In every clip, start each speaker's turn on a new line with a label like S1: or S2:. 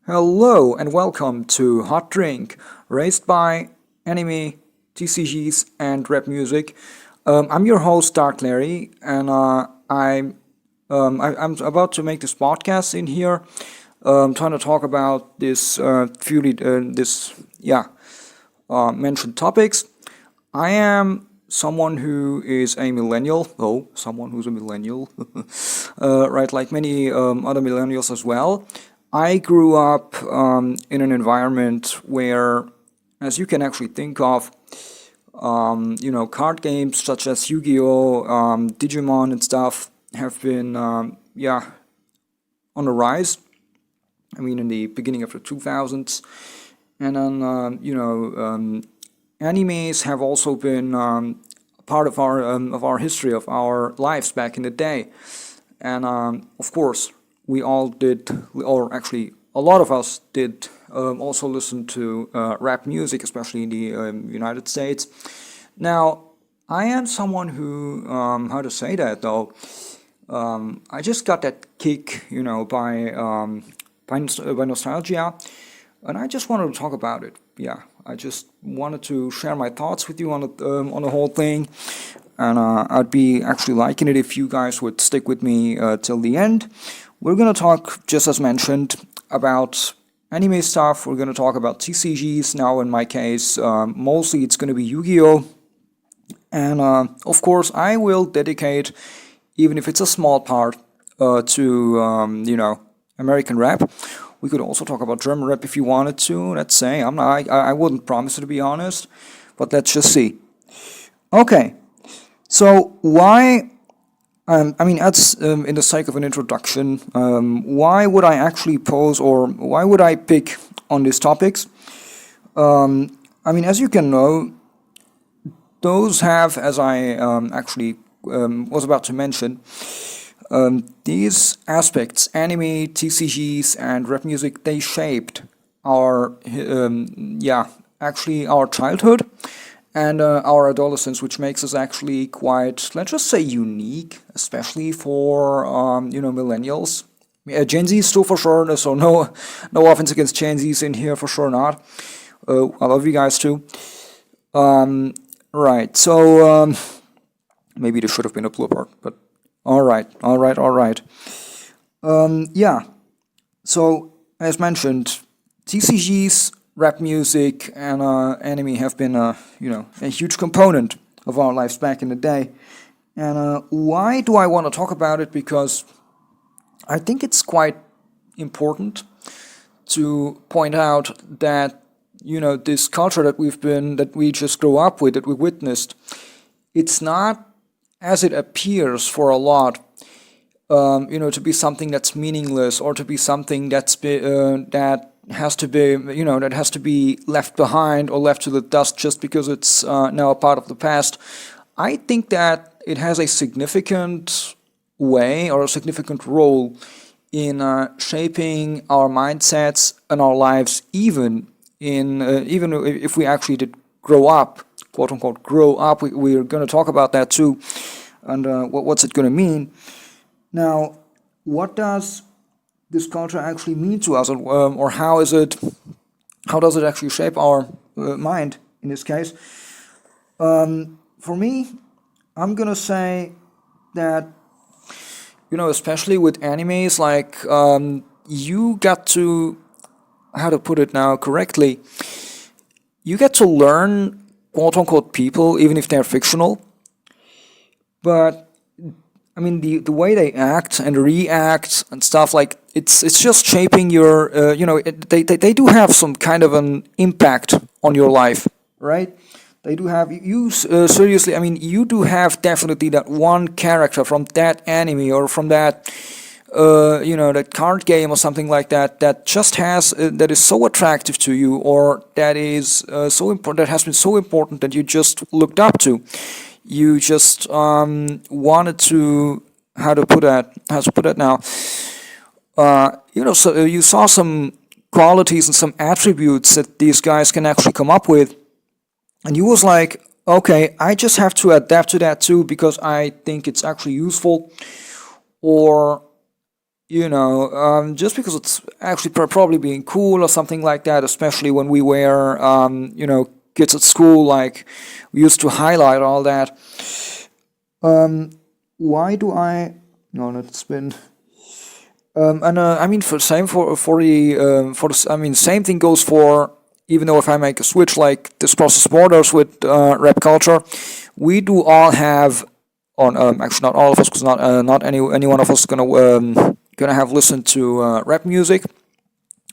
S1: Hello and welcome to Hot Drink, raised by anime, TCGs, and rap music. I'm your host, darklary, and I'm about to make this podcast in here, trying to talk about this mentioned topics. I am someone who is a millennial, someone who's a millennial, right, like many other millennials as well. I grew up in an environment where, as you can actually think of, card games such as Yu-Gi-Oh, Digimon, and stuff have been, on the rise. I mean, in the beginning of the 2000s, and then animes have also been part of our history, of our lives back in the day. And of course, we all did, or actually a lot of us did, also listen to rap music, especially in the United States. Now, I am someone who, how to say that though, I just got that kick, by nostalgia, and I just wanted to talk about it. Yeah, I just wanted to share my thoughts with you on the whole thing, and I'd be actually liking it if you guys would stick with me till the end. We're gonna talk, just as mentioned, about anime stuff. We're gonna talk about TCGs. Now, in my case, mostly it's gonna be Yu-Gi-Oh, and of course, I will dedicate, even if it's a small part, to American rap. We could also talk about German rap if you wanted to. Let's say I'm not. I wouldn't promise it, to be honest, but let's just see. Okay, so why? That's in the sake of an introduction. Why would I actually pose, or why would I pick on these topics? As you can know, those have, as I actually was about to mention, these aspects, anime, TCGs, and rap music, they shaped our, actually our childhood and our adolescence, which makes us actually quite, let's just say, unique, especially for, millennials. Gen Z is too, for sure, so no offense against Gen Zs in here, for sure not. I love you guys too. Right, so maybe this should have been a blooper, but all right, all right, all right. Yeah, so as mentioned, TCGs, rap music, and anime have been a huge component of our lives back in the day. And why do I want to talk about it? Because I think it's quite important to point out that this culture that we just grew up with, that we witnessed, it's not as it appears for a lot, to be something that's meaningless, or to be something that has to be, that has to be left behind or left to the dust just because it's now a part of the past. I think that it has a significant way, or a significant role in shaping our mindsets and our lives, even if we actually did grow up, quote unquote, grow up. We're going to talk about that too, and what's it going to mean. Now, what does this culture actually mean to us, or how does it actually shape our mind in this case? For me, I'm gonna say that, especially with animes, like, you got to, how to put it now correctly, you get to learn, quote unquote, people, even if they're fictional. But the way they act and react and stuff, like, it's just shaping your, they do have some kind of an impact on your life, right? They do have you, seriously. You do have definitely that one character from that anime, or from that, that card game or something like that, that just has, that is so attractive to you, or that is so important, that has been so important that you just looked up to. You just wanted to, how to put that now. So you saw some qualities and some attributes that these guys can actually come up with, and you was like, okay, I just have to adapt to that too because I think it's actually useful, or just because it's actually probably being cool or something like that, especially when we were, kids at school, like we used to highlight all that. Why do I? No, it's been. And I mean, same thing goes for. Even though if I make a switch like this crosses borders with rap culture, we do all have on actually not all of us, because not any one of us gonna have listened to rap music.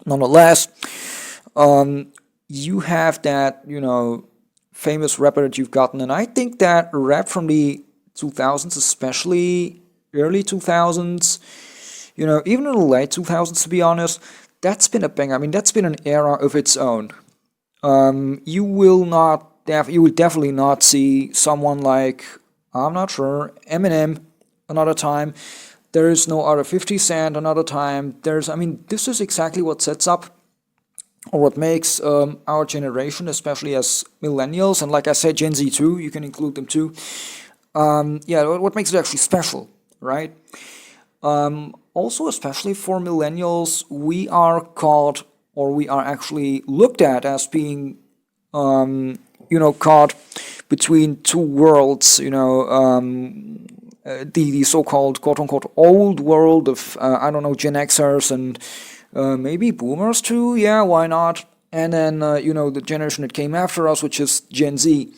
S1: Nonetheless, you have that famous rapper that you've gotten, and I think that rap from the 2000s, especially early 2000s, even in the late 2000s, to be honest, that's been a bang. I mean, that's been an era of its own. You will not, you will definitely not see someone like, I'm not sure, Eminem another time. There is no other 50 Cent another time. This is exactly what sets up or what makes our generation, especially as millennials, and like I said, Gen Z too, you can include them too. What makes it actually special, right? Also, especially for millennials, we are caught, or we are actually looked at as being, caught between two worlds, the so-called quote-unquote old world of, I don't know, Gen Xers and maybe boomers too, yeah, why not? And then, the generation that came after us, which is Gen Z.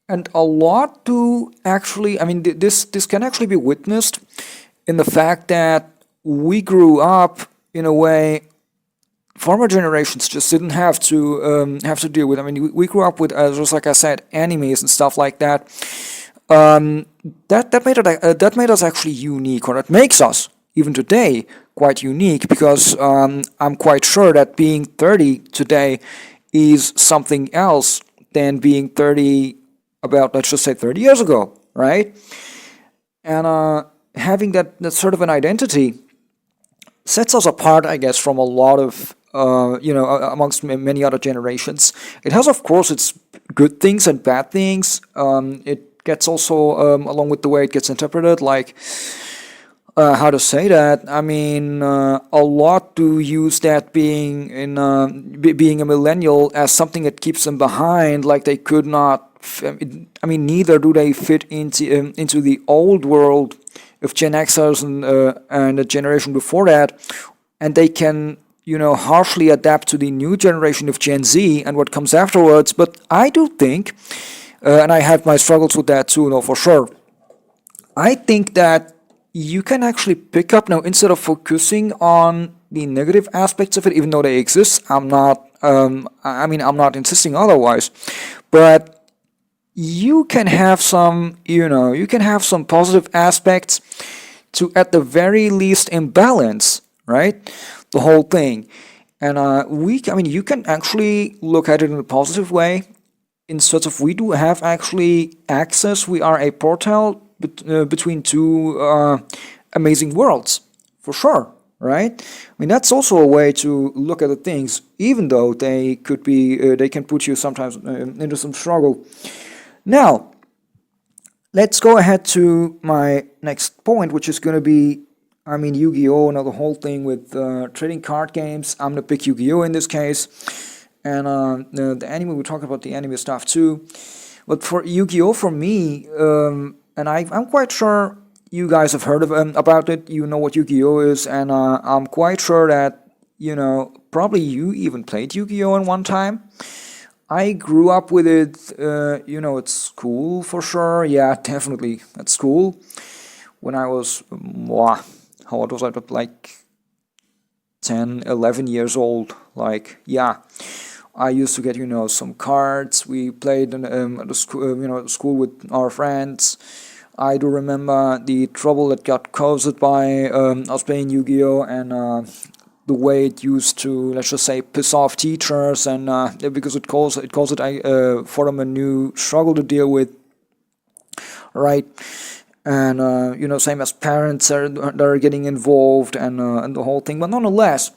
S1: And a lot do actually, this can actually be witnessed in the fact that we grew up in a way former generations just didn't have to deal with. I mean, we grew up with, just like I said, animes and stuff like that. That made us actually unique, or that makes us even today quite unique, because I'm quite sure that being 30 today is something else than being 30 about, let's just say, 30 years ago, right? And having that sort of an identity sets us apart, I guess, from a lot of, amongst many other generations. It has, of course, its good things and bad things. It gets also, along with the way it gets interpreted, like, how to say that? A lot do use that being a millennial as something that keeps them behind, like they could not. Neither do they fit into the old world of Gen Xers and the generation before that, and they can harshly adapt to the new generation of Gen Z and what comes afterwards. But I do think, and I have my struggles with that too, for sure. I think that you can actually pick up now, instead of focusing on the negative aspects of it, even though they exist. I'm not insisting otherwise, but you can have some positive aspects to, at the very least, imbalance, right, the whole thing. And you can actually look at it in a positive way, in sorts of, we do have actually access. We are a portal between two amazing worlds, for sure, right? That's also a way to look at the things, even though they could be, they can put you sometimes into some struggle. Now, let's go ahead to my next point, which is going to be, Yu-Gi-Oh! Now, the whole thing with trading card games. I'm going to pick Yu-Gi-Oh! In this case. And the anime, we talked about the anime stuff too. But for Yu-Gi-Oh! For me, and I'm quite sure you guys have heard about it. You know what Yu-Gi-Oh! Is. And I'm quite sure that, probably you even played Yu-Gi-Oh! In one time. I grew up with it, it's cool for sure. Yeah, definitely, at school. When I was, how old was I? But like 10, 11 years old. Like, yeah, I used to get, some cards. We played at the school, at school with our friends. I do remember the trouble that got caused by us playing Yu-Gi-Oh! And the way it used to, let's just say, piss off teachers, and because it caused for them a new struggle to deal with, right? And same as parents that are getting involved, and the whole thing. But nonetheless,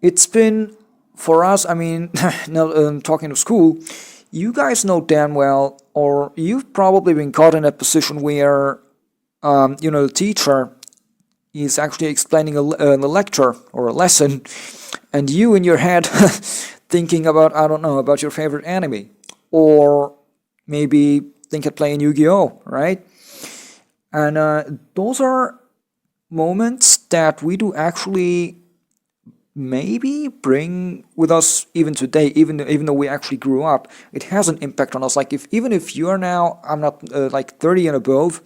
S1: it's been for us. Now talking to school, you guys know damn well, or you've probably been caught in a position where, the teacher is actually explaining a lecture or a lesson, and you in your head thinking about, I don't know, about your favorite anime, or maybe think of playing Yu-Gi-Oh, right? And those are moments that we do actually maybe bring with us even today, even though we actually grew up. It has an impact on us. Like, if even if you're now, I'm not like 30 and above,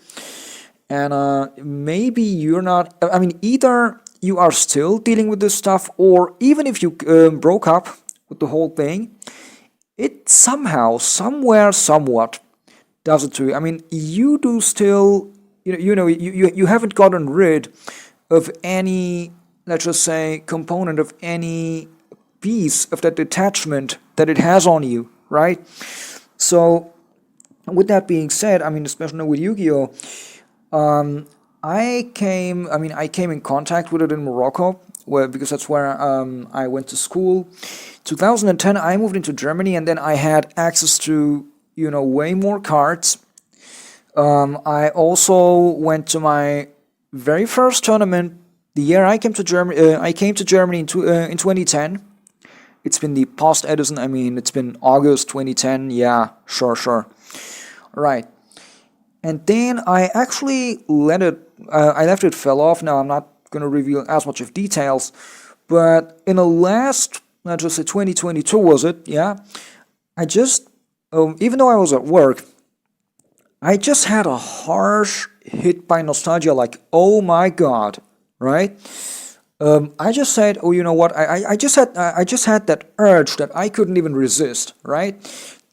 S1: and maybe you're not, I mean, either you are still dealing with this stuff, or even if you broke up with the whole thing, it somehow, somewhere, somewhat does it to you. I mean, you do still, you haven't gotten rid of any, let's just say, component of any piece of that detachment that it has on you, right? So, with that being said, I mean, especially with Yu-Gi-Oh, I came in contact with it in Morocco, because that's where I went to school. 2010, I moved into Germany, and then I had access to, way more cards. I also went to my very first tournament the year I came to Germany. I came to Germany in 2010. It's been the post Edison. I mean, it's been August 2010. Yeah, sure. Right. And then I actually I left it fell off. Now I'm not going to reveal as much of details, but in the last, let's just say 2022 was it? Yeah. I just, even though I was at work, I just had a harsh hit by nostalgia, like, oh my God, right? I just said, oh, you know what? I just had that urge that I couldn't even resist, right?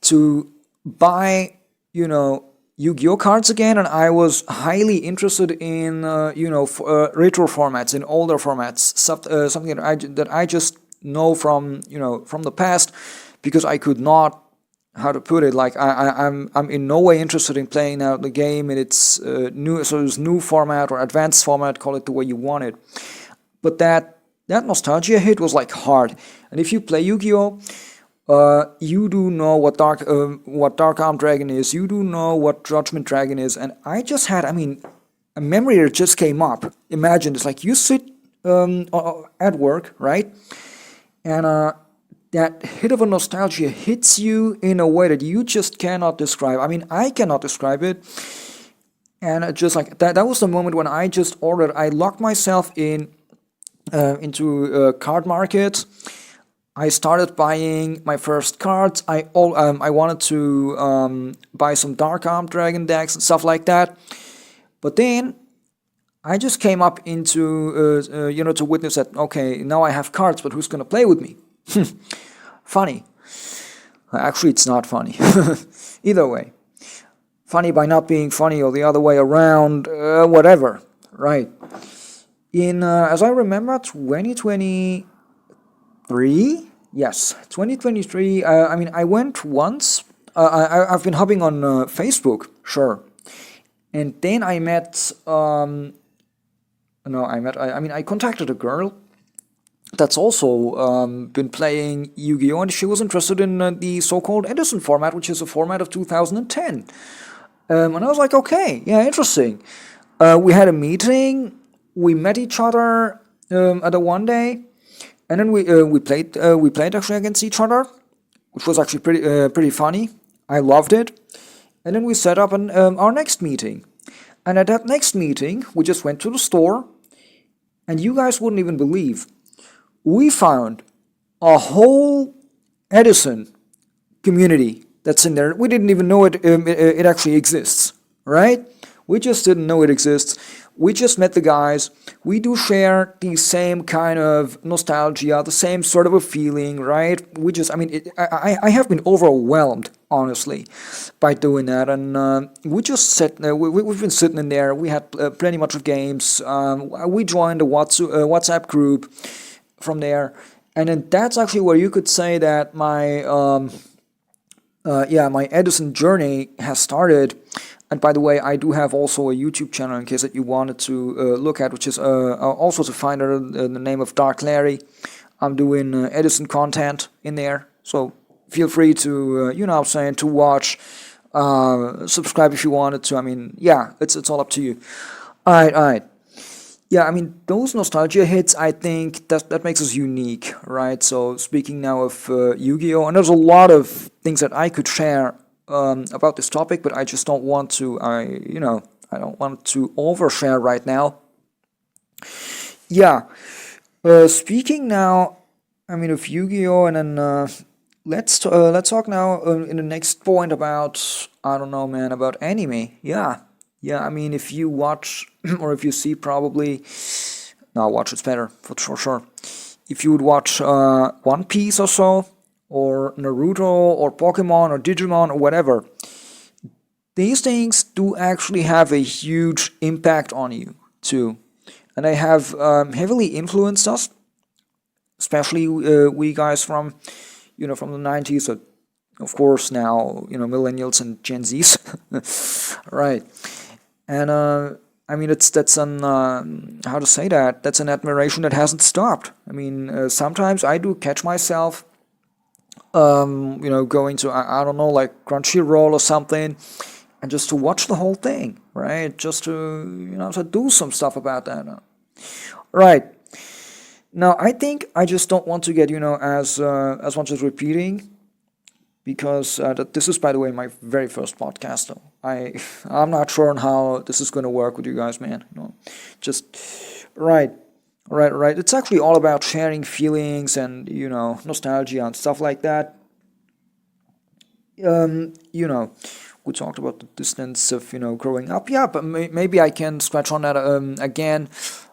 S1: To buy, Yu-Gi-Oh cards again, and I was highly interested in, retro formats, in older formats, something that I just know from, from the past, because I could not, how to put it, like, I'm in no way interested in playing out the game in its new format or advanced format, call it the way you want it. But that nostalgia hit was like hard. And if you play Yu-Gi-Oh, you do know what Dark Arm Dragon is. You do know what Judgment Dragon is. And I just had, I mean, a memory that just came up. Imagine it's like you sit at work, right? And that hit of a nostalgia hits you in a way that you just cannot describe. I mean, I cannot describe it. And just like that was the moment when I just ordered. I locked myself into a card market. I started buying my first cards. I wanted to buy some Dark Arm Dragon decks and stuff like that. But then I just came up into to witness that, okay, now I have cards, but who's gonna play with me? Funny. Actually, it's not funny. Either way. Funny by not being funny, or the other way around, whatever. Right. In, as I remember, 2023? Yes, 2023. I mean, I went once. I've been hopping on Facebook, sure. And then I met, I contacted a girl that's also been playing Yu-Gi-Oh! And she was interested in the so-called Edison format, which is a format of 2010. And I was like, okay, yeah, interesting. We had a meeting, we met each other at a one day, and then we played actually against each other, which was actually pretty funny. I loved it. And then we set up our next meeting. And at that next meeting, we just went to the store, and you guys wouldn't even believe, we found a whole Edison community that's in there. We didn't even know it actually exists, right? We just didn't know it exists. We just met the guys. We do share the same kind of nostalgia, the same sort of a feeling, right? We just, I mean, I have been overwhelmed, honestly, by doing that. And we just sat there. We've been sitting in there. We had plenty much of games. We joined a WhatsApp group from there. And then that's actually where you could say that my Edison journey has started. And by the way, I do have also a YouTube channel in case that you wanted to look at, which is also to find under the name of darklary. I'm doing Edison content in there, so feel free to to watch, subscribe if you wanted to. I mean, yeah, it's all up to you. All right. yeah, I mean, those nostalgia hits, I think that makes us unique, right? So speaking now of Yu-Gi-Oh, and there's a lot of things that I could share about this topic, but I just don't want to. I don't want to overshare right now. Yeah. Speaking now, I mean, of Yu-Gi-Oh, and then let's talk now in the next point about, I don't know, man, about anime. Yeah, yeah. I mean, if you watch or if you see, probably, no, watch it's better for sure. If you would watch One Piece or so, or Naruto or Pokemon or Digimon or whatever, these things do actually have a huge impact on you too, and they have heavily influenced us, especially we guys from from the 90s. So of course now millennials and Gen Zs, right? And I mean, that's an how to say that? That's an admiration that hasn't stopped. I mean, sometimes I do catch myself, going to I don't know, like Crunchyroll or something, and just to watch the whole thing, right? Just to to do some stuff about that, right? Now, I think I just don't want to get as much as repeating, because this is, by the way, my very first podcast. Though I'm not sure on how this is going to work with you guys, man. Just right, right. It's actually all about sharing feelings and nostalgia and stuff like that. We talked about the distance of growing up. Yeah, but maybe I can scratch on that again.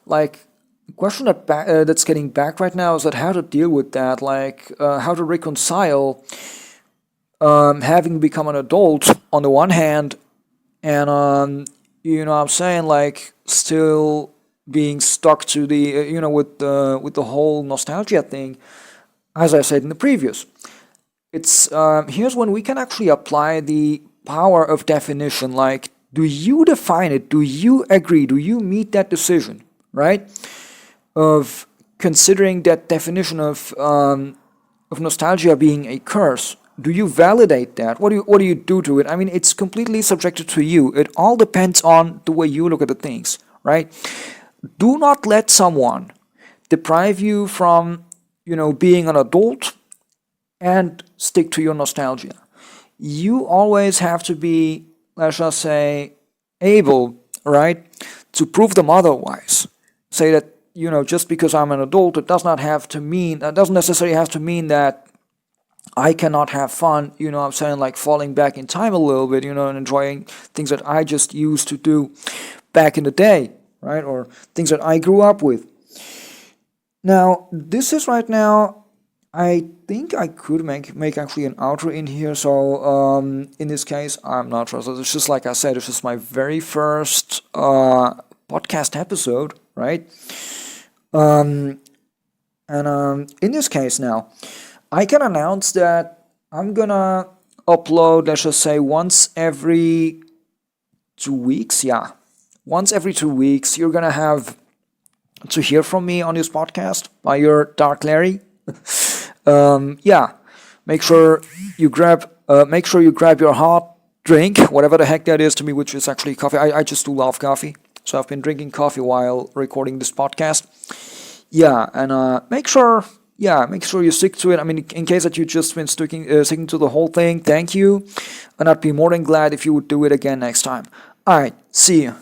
S1: Like, the question that's getting back right now is that how to deal with that, like how to reconcile having become an adult on the one hand, and what I'm saying, like, still being stuck to the with the whole nostalgia thing, as I said in the previous. It's here's when we can actually apply the power of definition. Like, do you define it? Do you agree? Do you meet that decision? Right? Of considering that definition of nostalgia being a curse. Do you validate that? What do you do to it? I mean, it's completely subjected to you. It all depends on the way you look at the things, right? Do not let someone deprive you from being an adult and stick to your nostalgia. You always have to be, let's just say, able, right, to prove them otherwise. Say that just because I'm an adult, it doesn't necessarily have to mean that I cannot have fun, I'm saying, like falling back in time a little bit, and enjoying things that I just used to do back in the day, right? Or things that I grew up with. Now, this is right now, I think I could make actually an outro in here. So in this case, I'm not sure. So it's just like I said, it's just my very first podcast episode, right? And in this case now, I can announce that I'm gonna upload, let's just say, once every 2 weeks. Yeah, once every 2 weeks, you're gonna have to hear from me on this podcast by your darklary. Yeah, make sure you grab your hot drink, whatever the heck that is to me, which is actually coffee. I just do love coffee, so I've been drinking coffee while recording this podcast. Yeah, and make sure you stick to it. I mean, in case that you've just been sticking to the whole thing, thank you, and I'd be more than glad if you would do it again next time. All right, see you.